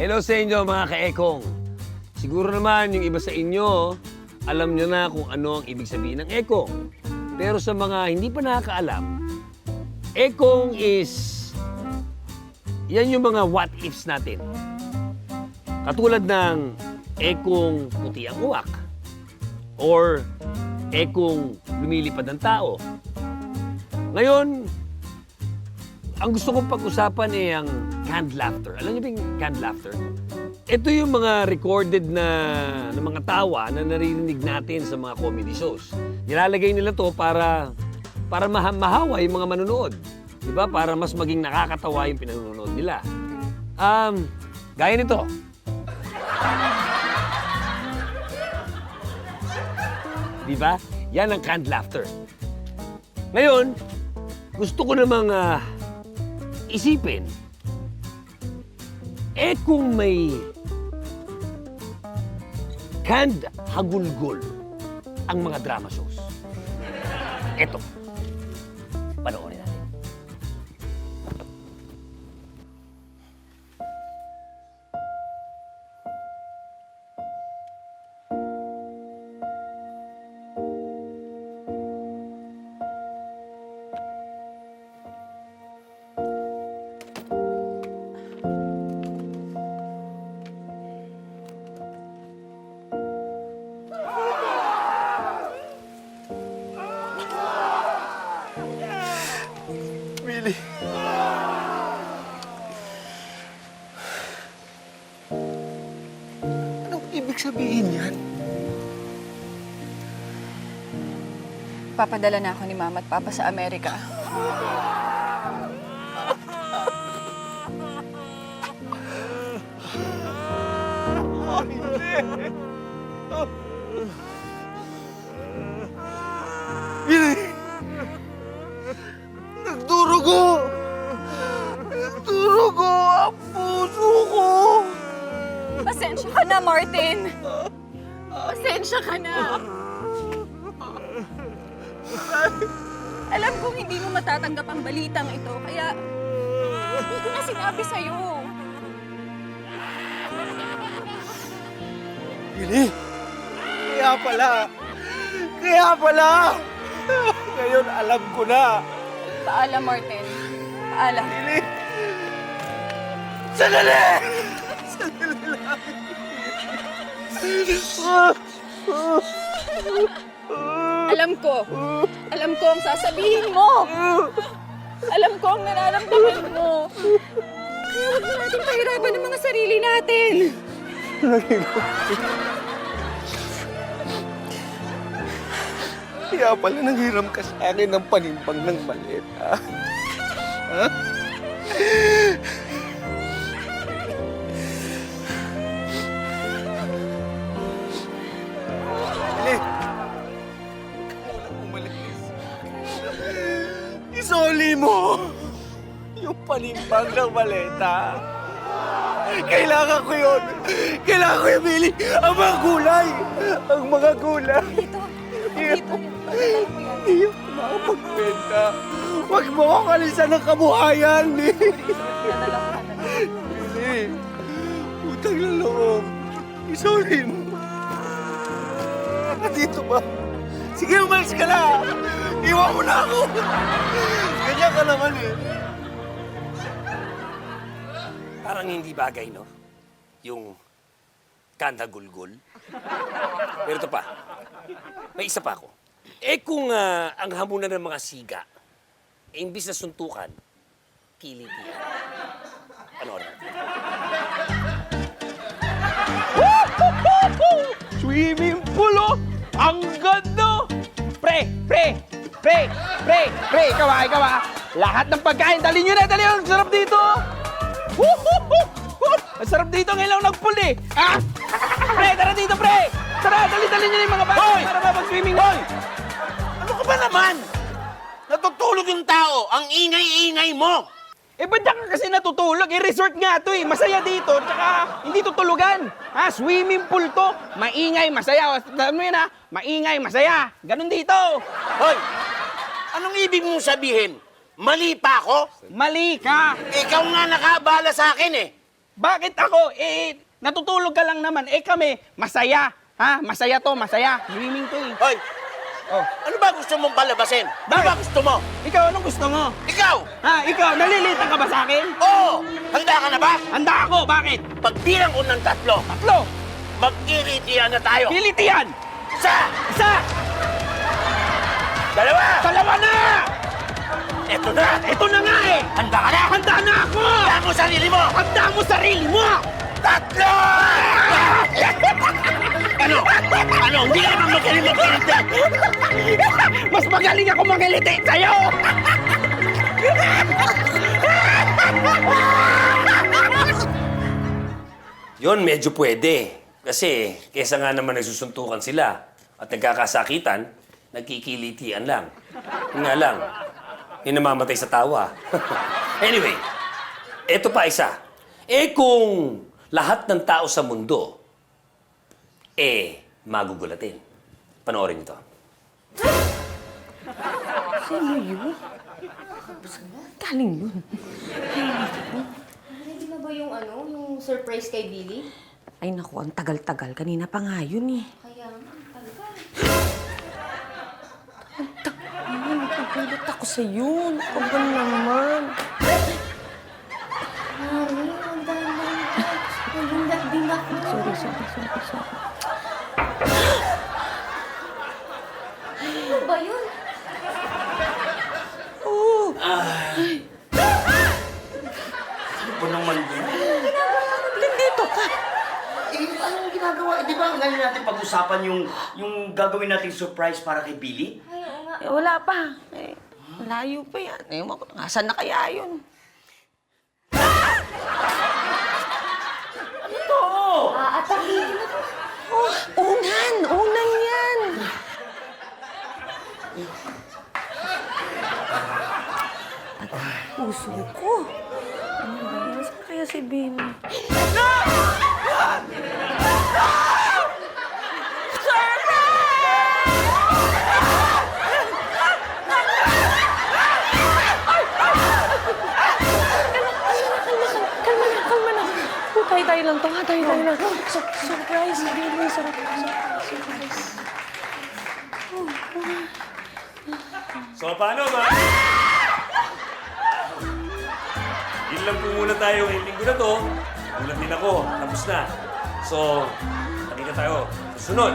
Hello sa inyo mga ka-ekong. Siguro naman yung iba sa inyo, alam nyo na kung ano ang ibig sabihin ng ekong. Pero sa mga hindi pa nakakaalam, ekong is, yan yung mga what ifs natin. Katulad ng ekong puti ang uwak or ekong lumilipad ang tao. Ngayon, ang gusto kong pag-usapan ay ang canned laughter. Alam niyo ba yung canned laughter? Ito yung mga recorded na mga tawa na naririnig natin sa mga comedy shows. Nilalagay nila to para mahawa yung mga manonood. Diba? Para mas maging nakakatawa yung pinanonood nila. Gaya nito. Diba? Yan ang canned laughter. Ngayon, gusto ko namang isipin, kung may canned hagulgol ang mga drama shows. Eto, panoorin natin. Billy. Anong ibig sabihin yan? Papadala na ako ni Mama at Papa sa Amerika. Billy! Nagdurugo! Nagdurugo ang puso ko! Pasensya ka na, Martin! Pasensya ka na! Alam kong hindi mo matatanggap ang balitang ito, kaya hindi ko na sinabi sa'yo. Billy! Kaya pala! Ngayon alam ko na! Paalam, Martin. Paalam. Billy! Sandali! Sandali lang! Alam ko ang sasabihin mo. Alam ko ang nararamdaman mo. Kaya huwag na natin pahirapan ang mga sarili natin. Kaya pala nanghiram ka sa akin ng panimpang ng maleta. Ha? Billy! Huwag ka munang umalis. Isoli mo! Yung panimpang ng maleta. Kailangan ko yun! Kailangan ko yun, Billy! Ang mga gulay! Ang mga gulay! Dito. Dito. Padala ko yan. Hindi ako makapagbenta. Huwag mo akong alisan ng kabuhayan, Billy! Padala ko. Billy! Utang na loob. Isuli mo. Dito ba? Sige, umalis ka na! Iwan mo na ako! Ganyan ka naman eh. Parang hindi bagay, no? Yung canned hagulgol. Pero ito pa, may isa pa ako. Kung ang hamunan ng mga siga, imbis na suntukan, kilitian. Panoorin natin. Swimming pool, oh! Ang ganda! Pre! Ikaw ah! Lahat ng pagkain, dali nyo na! Ang sarap dito! Ang sarap dito ngayon lang nag-pool eh! Ah! Pre, tara dito, pre! Tara, dali nyo na yung mga bata para mapag-swimming. Hoy! Ano ka ba naman? Natutulog yung tao. Ang ingay-ingay mo. Eh, ba't ka kasi natutulog? Eh, resort nga to eh. Masaya dito, tsaka hindi tutulugan. Ha? Swimming pool to. Maingay, masaya. Alam mo yun ha? Maingay, masaya. Ganon dito. Hoy, anong ibig mong sabihin? Mali pa ako? Mali ka. Ikaw nga nakaabala sa akin eh. Bakit ako? Natutulog ka lang naman. Kami, masaya. Ha? Masaya to, masaya. Swimming to eh. Hoy, Oh. ano ba gusto mong palabasin? Ano Bakit? ba gusto mo? Ikaw, anong gusto mo? Ikaw! Ikaw, nalilita ka ba sa akin? Oo! Handa ka na ba? Handa ako, bakit? Pagbilang ko ng 3, Tatlo, mag-iritian na tayo. pilitian, Isa! isa, 2! dalawa na! Eto na! Ito na nga eh! Handa ka na! Handa na ako! Handa mo sarili mo! Handa mo sarili mo! 3! Ano? Ano? Hindi ka naman magaling mag-iritian! Mas magaling ako magiliti sa'yo! Yon, medyo pwede. Kasi, kesa nga naman nagsusuntukan sila at nagkakasakitan, nagkikilitian lang. Yun nga lang, yung namamatay sa tawa. Anyway, eto pa isa. Kung lahat ng tao sa mundo, magugulatin. Panoorin nyo to. Galing yun. Ready na ba yung yung surprise kay Billy? Ay naku, ang tagal-tagal. Kanina pa nga yun eh. Kaya nga, talaga. Nagulat ako sa'yo. Kapag naman. Mami, ang dami. Nagulat din ako. Sorry. Ano ba yun? Oo. Ano naman yun? Nandito ka. Anong ginagawa? Di ba ngayon natin pag-usapan yung gagawin nating surprise para kay Billy? Ay, oo nga. Wala pa. Malayo pa yan. Nasaan na kaya yun? Ano to? Aatakihin ako. Oh, unan yan. Puso ko. Ano ba yan? Saan kaya si Billy? Kalma na. Tayo lang to, ha? Tayo lang. Surprise, Billy. Surprise. So, paano, ma? Yun lang po muna tayo ngayong linggo na to. Ulat din ako. Tapos na. So, nakita tayo. Susunod.